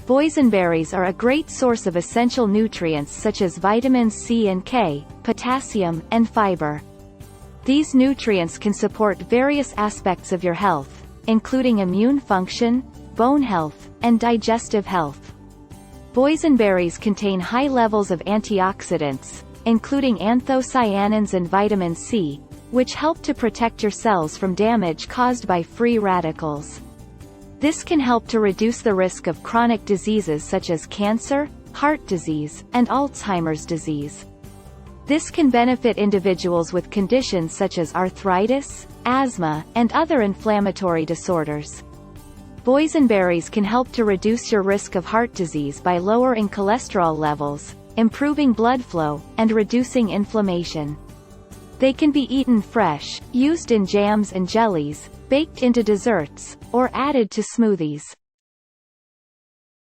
Boysenberries are a great source of essential nutrients such as vitamins C and K, potassium, and fiber. These nutrients can support various aspects of your health, including immune function, bone health, and digestive health. Boysenberries contain high levels of antioxidants, including anthocyanins and vitamin C, which help to protect your cells from damage caused by free radicals. This can help to reduce the risk of chronic diseases such as cancer, heart disease, and Alzheimer's disease. This can benefit individuals with conditions such as arthritis, asthma, and other inflammatory disorders. Boysenberries can help to reduce your risk of heart disease by lowering cholesterol levels, improving blood flow, and reducing inflammation. They can be eaten fresh, used in jams and jellies, baked into desserts, or added to smoothies.